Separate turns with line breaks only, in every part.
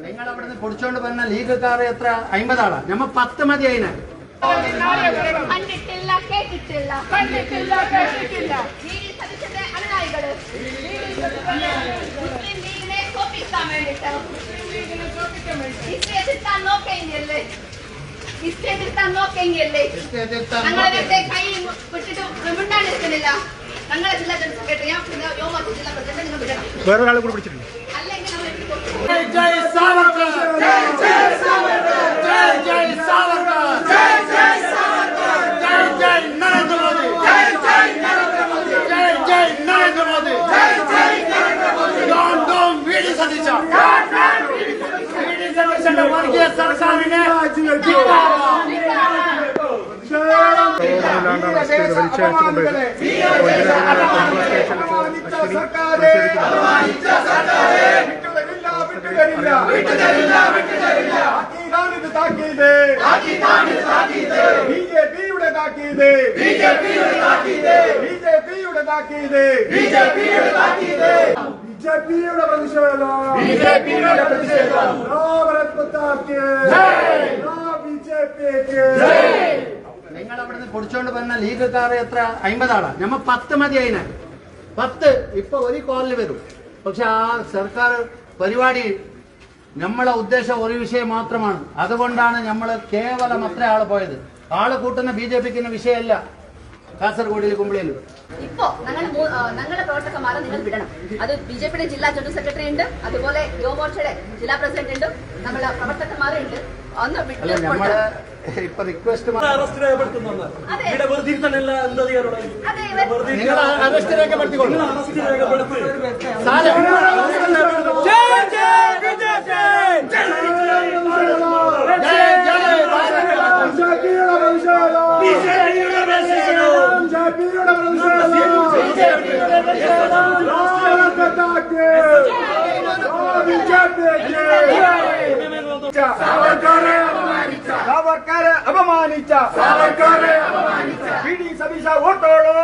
നിങ്ങൾ അവിടെ നിന്ന് പൊടിച്ചോണ്ട് പറഞ്ഞ ലീഗുകാർ എത്ര 50 ആളാ? നമ്മ 10 മതി അതിന്.
കണ്ടിട്ടില്ല കേട്ടിട്ടില്ല കണ്ടിട്ടില്ല കേട്ടിട്ടില്ല അനുനായികള് മുസ്ലിം ലീഗിനെ തോപ്പിക്കാൻ വേണ്ടിട്ട് എതിർത്താൻ നോക്കെങ്കിലേ ഞങ്ങളെ കൈ വിട്ടിട്ട് മിണ്ടാണ്ടിരിക്കുന്നില്ല. ഞങ്ങളെ ജില്ലാ ജനറൽ സെക്രട്ടറി യോമാറ്റ് ജില്ലാ പ്രസിഡന്റ് നിങ്ങൾ വിടണം.
വേറൊരാളെ കൂടി പിടിച്ചിട്ടുണ്ട്.
അല്ലെങ്കിൽ നമ്മൾ
ജയ് സാവർക്കർ, ജയ് ജയ് സാവർക്കർ, ജയ് ജയ് സാവർക്കർ, ജയ് ജയ് സാവർക്കർ, ജയ് ജയ് നരേന്ദ്ര മോദി, ജയ് ജയ് നരേന്ദ്ര മോദി, ജയ് ജയ് നരേന്ദ്ര മോദി, ജയ് ജയ് നരേന്ദ്ര മോദി. ഡോൺ ഡോൺ വീടി സതീശ, വീടി സതീശന്റെ വർഗീയ സർക്കാരിനെ
ബിജെപിയുടെ താക്കീത് ബിജെപിയുടെ പ്രതിഷേധം
നിങ്ങൾ അവിടെ നിന്ന് പൊടിച്ചോണ്ട് പറഞ്ഞ ലീഗുകാർ എത്ര 50 ആളാ? നമ്മ 10 മതി അതിന്. 10 ഇപ്പൊ ഒരു കോളിൽ വരും. പക്ഷെ ആ സർക്കാർ പരിപാടി നമ്മളെ ഉദ്ദേശം ഒരു വിഷയം മാത്രമാണ്. അതുകൊണ്ടാണ് നമ്മൾ കേവലം അത്ര ആള് പോയത്. ആള് കൂട്ടുന്ന BJPക്ക് വിഷയമല്ല. കാസർഗോഡിൽ കുമ്പളിയിലും
ഇപ്പോ ഞങ്ങളുടെ പ്രവർത്തകന്മാരെ നിങ്ങൾ വിടണം. അത് BJPയുടെ ജില്ലാ ജനറൽ സെക്രട്ടറി ഉണ്ട്, അതുപോലെ യുവമോർച്ചയുടെ ജില്ലാ പ്രസിഡന്റ് ഉണ്ട്, നമ്മളെ പ്രവർത്തകന്മാരുണ്ട്. ഒന്ന്
നമ്മള് ഇപ്പൊ റിക്വസ്റ്റ് നിങ്ങൾ അറസ്റ്റ് രേഖപ്പെടുത്തിക്കൊള്ളു.
സാവർക്കറെ അപമാനിച്ച ബിഡി സബീസ വോട്ടോളൂ,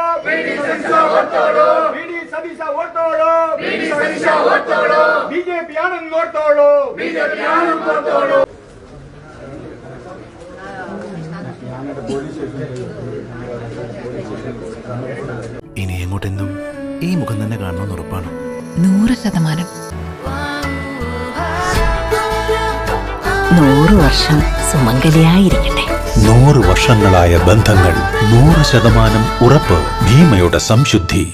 BJP ആണെന്ന് ഓർത്തോളൂ.
ഇനി എങ്ങോട്ടെന്നും ഈ മുഖം തന്നെ കാണണമെന്ന് ഉറപ്പാണ്.
100%. 100 വർഷം സുമംഗലിയായിരിക്കട്ടെ.
100 വർഷങ്ങളായ ബന്ധങ്ങൾ, 100% ഉറപ്പ്. ഭീമയുടെ സംശുദ്ധി.